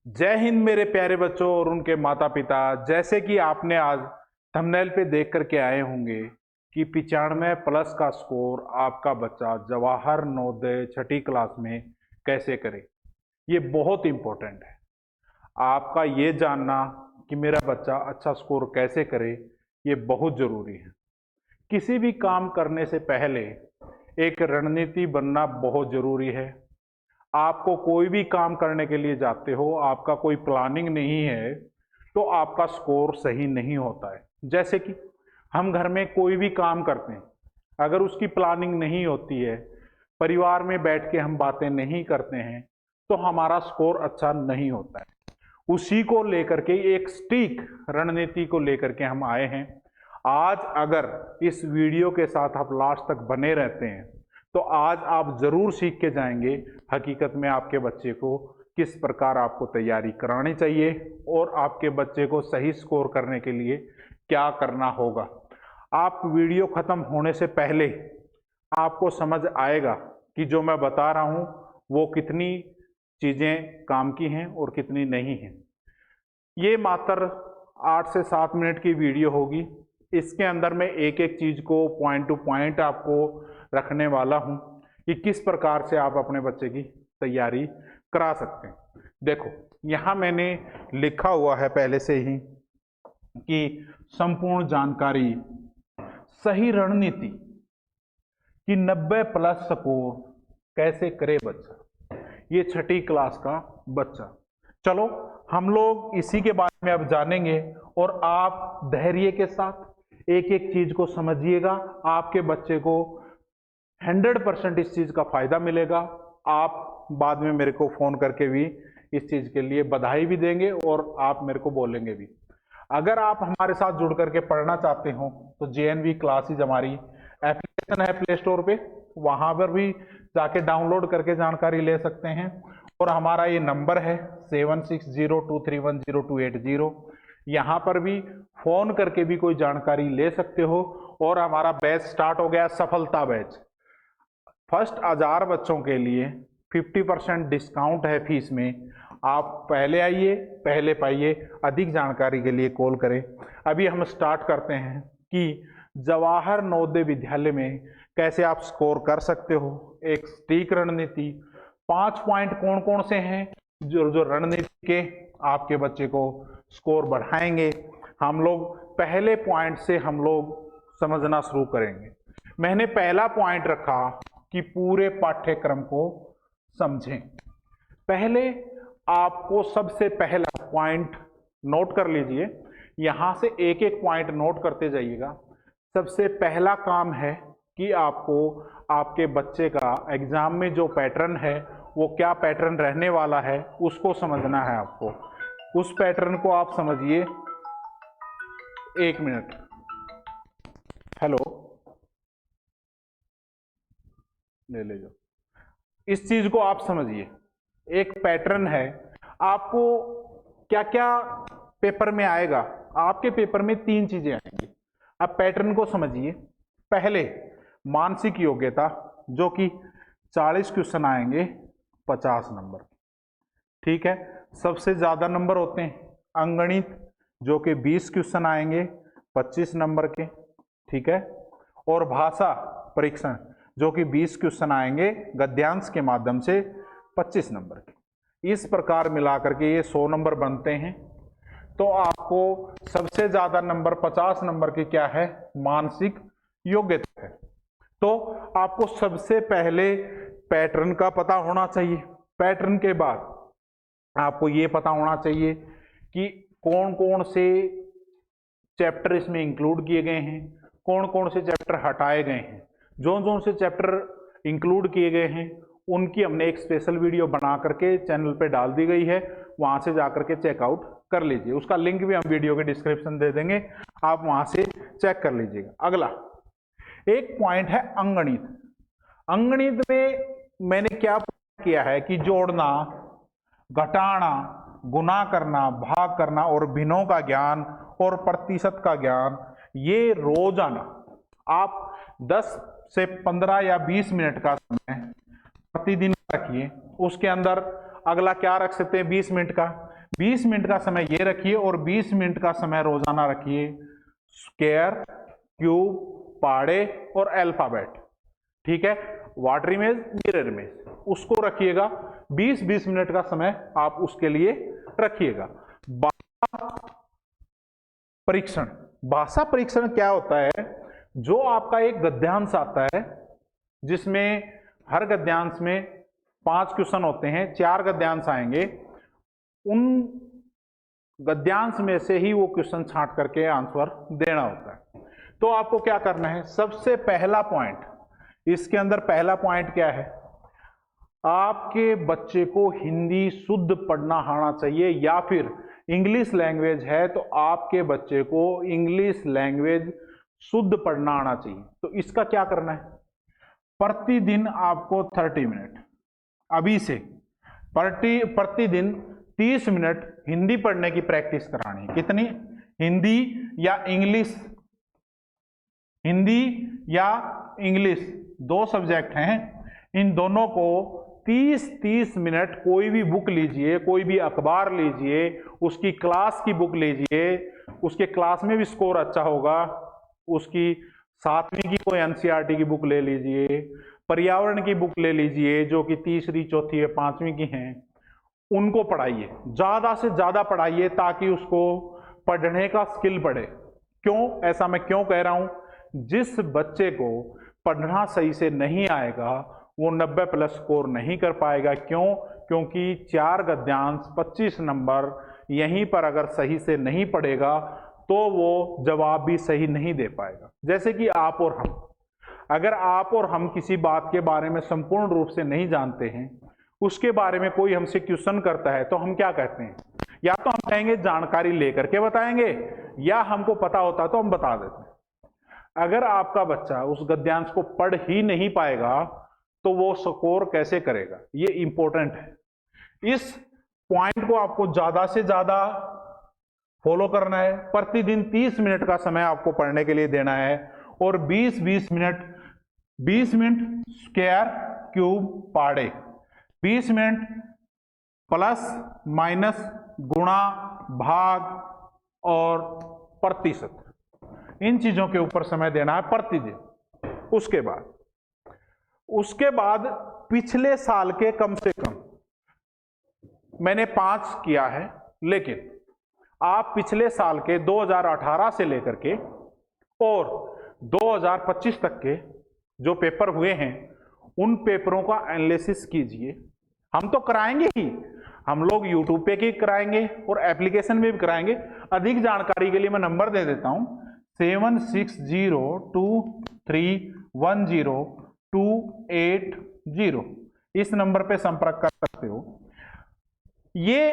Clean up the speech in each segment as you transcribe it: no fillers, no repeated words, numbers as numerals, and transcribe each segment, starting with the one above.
जय हिंद मेरे प्यारे बच्चों और उनके माता पिता। जैसे कि आपने आज थंबनेल पे देख करके आए होंगे कि 95+ का स्कोर आपका बच्चा जवाहर नवोदय छठी क्लास में कैसे करे। ये बहुत इंपॉर्टेंट है आपका ये जानना कि मेरा बच्चा अच्छा स्कोर कैसे करे। ये बहुत ज़रूरी है। किसी भी काम करने से पहले एक रणनीति बनना बहुत ज़रूरी है। आपको कोई भी काम करने के लिए जाते हो, आपका कोई प्लानिंग नहीं है तो आपका स्कोर सही नहीं होता है। जैसे कि हम घर में कोई भी काम करते हैं, अगर उसकी प्लानिंग नहीं होती है, परिवार में बैठ के हम बातें नहीं करते हैं तो हमारा स्कोर अच्छा नहीं होता है। उसी को लेकर के एक सटीक रणनीति को लेकर के हम आए हैं। आज अगर इस वीडियो के साथ आप लास्ट तक बने रहते हैं तो आज आप जरूर सीख के जाएंगे हकीकत में आपके बच्चे को किस प्रकार आपको तैयारी करानी चाहिए और आपके बच्चे को सही स्कोर करने के लिए क्या करना होगा। आप वीडियो खत्म होने से पहले आपको समझ आएगा कि जो मैं बता रहा हूं वो कितनी चीजें काम की हैं और कितनी नहीं हैं। ये मात्र 8 से 7 मिनट की वीडियो होगी। इसके अंदर मैं एक एक चीज को पॉइंट टू पॉइंट आपको रखने वाला हूं कि किस प्रकार से आप अपने बच्चे की तैयारी करा सकते हैं। देखो यहां मैंने लिखा हुआ है पहले से ही कि संपूर्ण जानकारी, सही रणनीति कि 90+ स्कोर कैसे करे बच्चा, ये छठी क्लास का बच्चा। चलो हम लोग इसी के बारे में अब जानेंगे और आप धैर्य के साथ एक एक चीज को समझिएगा। आपके बच्चे को 100% इस चीज का फायदा मिलेगा। आप बाद में मेरे को फोन करके भी इस चीज के लिए बधाई भी देंगे और आप मेरे को बोलेंगे भी। अगर आप हमारे साथ जुड़ करके पढ़ना चाहते हो तो JNV क्लासेज हमारी एप्लीकेशन है प्ले स्टोर पे, वहां पर भी जाके डाउनलोड करके जानकारी ले सकते हैं। और हमारा ये नंबर है 7602310280। यहाँ पर भी फोन करके भी कोई जानकारी ले सकते हो। और हमारा बैच स्टार्ट हो गया, सफलता बैच। फर्स्ट 1000 बच्चों के लिए 50% डिस्काउंट है फीस में। आप पहले आइए, पहले पाइए। अधिक जानकारी के लिए कॉल करें। अभी हम स्टार्ट करते हैं कि जवाहर नवोदय विद्यालय में कैसे आप स्कोर कर सकते हो। एक सटीक रणनीति, 5 पॉइंट कौन कौन से हैं जो रणनीति के आपके बच्चे को स्कोर बढ़ाएंगे। हम लोग पहले पॉइंट से हम लोग समझना शुरू करेंगे। मैंने पहला पॉइंट रखा कि पूरे पाठ्यक्रम को समझें। पहले आपको सबसे पहला पॉइंट नोट कर लीजिए, यहां से एक एक पॉइंट नोट करते जाइएगा। सबसे पहला काम है कि आपको आपके बच्चे का एग्जाम में जो पैटर्न है वो क्या पैटर्न रहने वाला है उसको समझना है आपको। उस पैटर्न को आप समझिए। 1 मिनट, हेलो, ले जाओ। इस चीज को आप समझिए, एक पैटर्न है। आपको क्या क्या पेपर में आएगा। आपके पेपर में 3 चीजें आएंगी। अब पैटर्न को समझिए। पहले मानसिक योग्यता, जो कि 40 क्वेश्चन आएंगे 50 नंबर। ठीक है, सबसे ज्यादा नंबर होते हैं अंगणित, जो कि 20 क्वेश्चन आएंगे 25 नंबर के। ठीक है, और भाषा परीक्षण, जो कि 20 क्वेश्चन आएंगे गद्यांश के माध्यम से 25 नंबर के। इस प्रकार मिलाकर के ये 100 नंबर बनते हैं। तो आपको सबसे ज्यादा नंबर 50 नंबर के क्या है, मानसिक योग्यता है। तो आपको सबसे पहले पैटर्न का पता होना चाहिए। पैटर्न के बाद आपको ये पता होना चाहिए कि कौन कौन से चैप्टर इसमें इंक्लूड किए गए हैं, कौन कौन से चैप्टर हटाए गए हैं। जो से चैप्टर इंक्लूड किए गए हैं उनकी हमने एक स्पेशल वीडियो बना करके चैनल पे डाल दी गई है, वहां से जाकर के चेकआउट कर लीजिए। उसका लिंक भी हम वीडियो के डिस्क्रिप्शन दे देंगे, आप वहां से चेक कर लीजिएगा। अगला एक पॉइंट है अंगणित। अंगणित में मैंने क्या किया है कि जोड़ना, घटाना, गुना करना, भाग करना और भिन्नों का ज्ञान और प्रतिशत का ज्ञान, ये रोजाना आप 10 से 15 या 20 मिनट का समय प्रतिदिन रखिए। उसके अंदर अगला क्या रख सकते हैं, 20 मिनट का 20 मिनट का समय ये रखिए और 20 मिनट का समय रोजाना रखिए स्क्वायर, क्यूब, पहाड़े और अल्फाबेट। ठीक है, वाटर इमेज, मिरर इमेज, उसको रखिएगा 20-20 मिनट का समय आप उसके लिए रखिएगा। परीक्षण, भाषा परीक्षण क्या होता है? जो आपका एक गद्यांश आता है जिसमें हर गद्यांश में 5 क्वेश्चन होते हैं, 4 गद्यांश आएंगे, उन गद्यांश में से ही वो क्वेश्चन छांट करके आंसर देना होता है। तो आपको क्या करना है? सबसे पहला पॉइंट, इसके अंदर पहला पॉइंट क्या है? आपके बच्चे को हिंदी शुद्ध पढ़ना आना चाहिए, या फिर इंग्लिश लैंग्वेज है तो आपके बच्चे को इंग्लिश लैंग्वेज शुद्ध पढ़ना आना चाहिए। तो इसका क्या करना है? प्रतिदिन आपको 30 मिनट अभी से प्रतिदिन 30 मिनट हिंदी पढ़ने की प्रैक्टिस करानी है। कितनी? हिंदी या इंग्लिश, हिंदी या इंग्लिश 2 सब्जेक्ट हैं, इन दोनों को 30-30 मिनट कोई भी बुक लीजिए, कोई भी अखबार लीजिए, उसकी क्लास की बुक लीजिए, उसके क्लास में भी स्कोर अच्छा होगा, उसकी 7वीं की कोई एनसीईआरटी की बुक ले लीजिए, पर्यावरण की बुक ले लीजिए जो कि 3री, 4थी या 5वीं की हैं, उनको पढ़ाइए, ज्यादा से ज्यादा पढ़ाइए ताकि उसको पढ़ने का स्किल बढ़े। क्यों ऐसा मैं क्यों कह रहा हूं? जिस बच्चे को पढ़ना सही से नहीं आएगा वो 90+ स्कोर नहीं कर पाएगा। क्यों? क्योंकि 4 गद्यांश 25 नंबर यहीं पर अगर सही से नहीं पढ़ेगा तो वो जवाब भी सही नहीं दे पाएगा। जैसे कि आप और हम, अगर आप और हम किसी बात के बारे में संपूर्ण रूप से नहीं जानते हैं, उसके बारे में कोई हमसे क्वेश्चन करता है तो हम क्या कहते हैं? या तो हम कहेंगे जानकारी लेकर के बताएंगे, या हमको पता होता तो हम बता देते हैं। अगर आपका बच्चा उस गद्यांश को पढ़ ही नहीं पाएगा तो वो स्कोर कैसे करेगा? ये इंपॉर्टेंट है। इस पॉइंट को आपको ज्यादा से ज्यादा फॉलो करना है। प्रतिदिन 30 मिनट का समय आपको पढ़ने के लिए देना है और 20-20 मिनट स्क्वायर, क्यूब, पहाड़े, 20 मिनट प्लस माइनस, गुणा, भाग और प्रतिशत, इन चीजों के ऊपर समय देना है प्रतिदिन। उसके बाद पिछले साल के कम से कम, मैंने 5 किया है, लेकिन आप पिछले साल के 2018 से लेकर के और 2025 तक के जो पेपर हुए हैं उन पेपरों का एनालिसिस कीजिए। हम तो कराएंगे ही, हम लोग यूट्यूब पे भी कराएंगे और एप्लीकेशन में भी कराएंगे। अधिक जानकारी के लिए मैं नंबर दे देता हूं 7602310280। इस नंबर पे संपर्क कर सकते हो। ये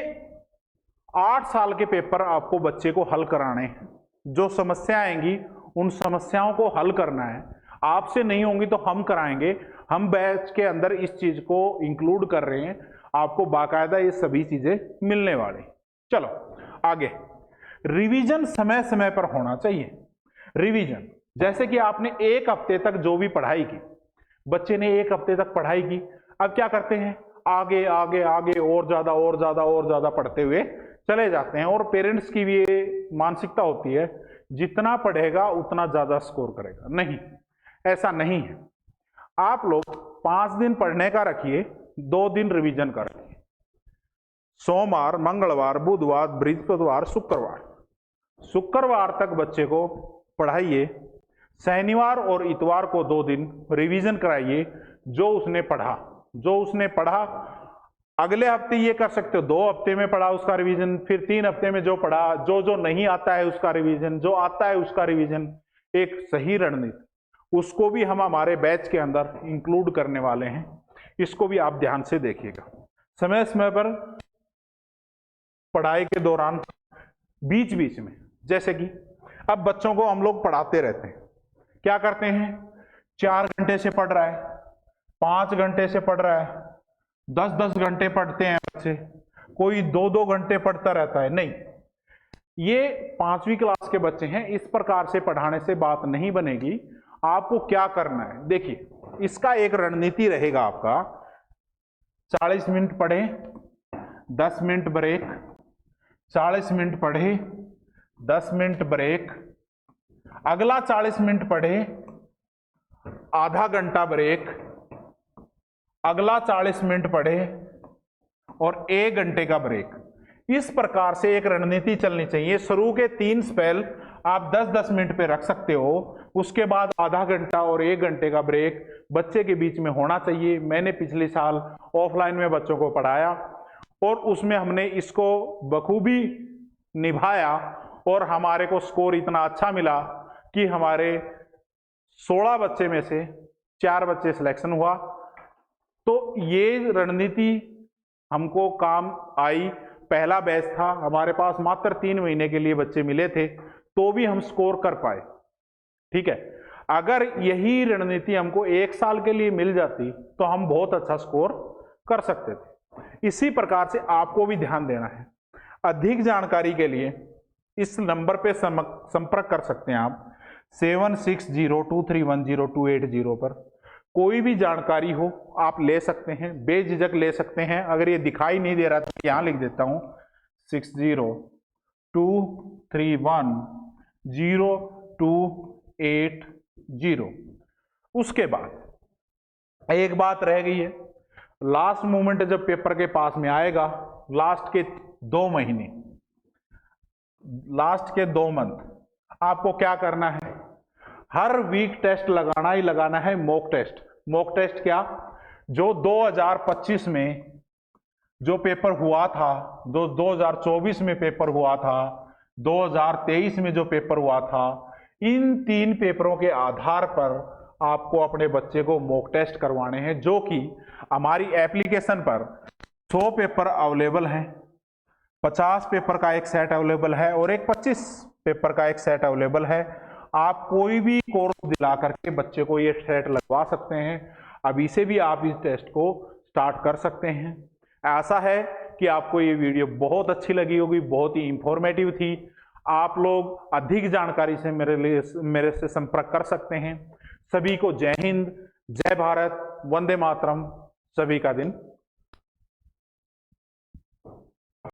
8 साल के पेपर आपको बच्चे को हल कराने हैं। जो समस्या आएंगी उन समस्याओं को हल करना है। आपसे नहीं होंगी तो हम कराएंगे। हम बैच के अंदर इस चीज को इंक्लूड कर रहे हैं, आपको बाकायदा ये सभी चीजें मिलने वाली। चलो आगे, रिवीजन समय समय पर होना चाहिए। रिवीजन, जैसे कि आपने 1 हफ्ते तक जो भी पढ़ाई की, बच्चे ने 1 हफ्ते तक पढ़ाई की, अब क्या करते हैं? आगे आगे आगे और ज्यादा पढ़ते हुए चले जाते हैं। और पेरेंट्स की भी ये मानसिकता होती है जितना पढ़ेगा उतना ज्यादा स्कोर करेगा। नहीं, ऐसा नहीं है। आप लोग 5 दिन पढ़ने का रखिए, 2 दिन रिवीजन का रखिए। सोमवार, मंगलवार, बुधवार, बृहस्पतिवार, शुक्रवार तक बच्चे को पढ़ाइए। शनिवार और इतवार को 2 दिन रिवीजन कराइए। जो उसने पढ़ा अगले हफ्ते ये कर सकते हो, 2 हफ्ते में पढ़ा उसका रिवीजन, फिर 3 हफ्ते में जो पढ़ा, जो नहीं आता है उसका रिवीजन, जो आता है उसका रिवीजन। एक सही रणनीति, उसको भी हम हमारे बैच के अंदर इंक्लूड करने वाले हैं। इसको भी आप ध्यान से देखिएगा। समय समय पर पढ़ाई के दौरान बीच बीच में, जैसे कि अब बच्चों को हम लोग पढ़ाते रहते हैं, क्या करते हैं? 4 घंटे से पढ़ रहा है, 5 घंटे से पढ़ रहा है, 10-10 घंटे पढ़ते हैं बच्चे, कोई 2-2 घंटे पढ़ता रहता है। नहीं, ये 5वीं क्लास के बच्चे हैं, इस प्रकार से पढ़ाने से बात नहीं बनेगी। आपको क्या करना है? देखिए, इसका एक रणनीति रहेगा आपका। 40 मिनट पढ़ें, 10 मिनट ब्रेक, 40 मिनट पढ़े, 10 मिनट ब्रेक, अगला 40 मिनट पढ़े, आधा घंटा ब्रेक, अगला 40 मिनट पढ़े और 1 घंटे का ब्रेक। इस प्रकार से एक रणनीति चलनी चाहिए। शुरू के 3 स्पेल आप 10-10 मिनट पे रख सकते हो, उसके बाद आधा घंटा और 1 घंटे का ब्रेक बच्चे के बीच में होना चाहिए। मैंने पिछले साल ऑफलाइन में बच्चों को पढ़ाया और उसमें हमने इसको बखूबी निभाया और हमारे को स्कोर इतना अच्छा मिला कि हमारे 16 बच्चे में से 4 बच्चे सिलेक्शन हुआ। तो ये रणनीति हमको काम आई। पहला बैच था, हमारे पास मात्र 3 महीने के लिए बच्चे मिले थे, तो भी हम स्कोर कर पाए। ठीक है, अगर यही रणनीति हमको 1 साल के लिए मिल जाती तो हम बहुत अच्छा स्कोर कर सकते थे। इसी प्रकार से आपको भी ध्यान देना है। अधिक जानकारी के लिए इस नंबर पे संपर्क कर सकते हैं आप 7602310280 पर। कोई भी जानकारी हो आप ले सकते हैं, बेझिझक ले सकते हैं। अगर ये दिखाई नहीं दे रहा तो यहाँ लिख देता हूँ 6023100280। उसके बाद एक बात रह गई है, लास्ट मोमेंट जब पेपर के पास में आएगा, लास्ट के 2 महीने, लास्ट के 2 मंथ, आपको क्या करना है? हर वीक टेस्ट लगाना ही लगाना है, मॉक टेस्ट। मॉक टेस्ट क्या? जो 2025 में जो पेपर हुआ था, 2024 में पेपर हुआ था, 2023 में जो पेपर हुआ था, इन 3 पेपरों के आधार पर आपको अपने बच्चे को मॉक टेस्ट करवाने हैं, जो कि हमारी एप्लीकेशन पर 100 पेपर अवेलेबल हैं। 50 पेपर का एक सेट अवेलेबल है और एक 25 पेपर का एक सेट अवेलेबल है। आप कोई भी कोर्स दिला करके बच्चे को ये सेट लगवा सकते हैं। अभी से भी आप इस टेस्ट को स्टार्ट कर सकते हैं। ऐसा है कि आपको ये वीडियो बहुत अच्छी लगी होगी, बहुत ही इंफॉर्मेटिव थी। आप लोग अधिक जानकारी से मेरे से संपर्क कर सकते हैं। सभी को जय हिंद, जय भारत, वंदे मातरम। सभी का दिन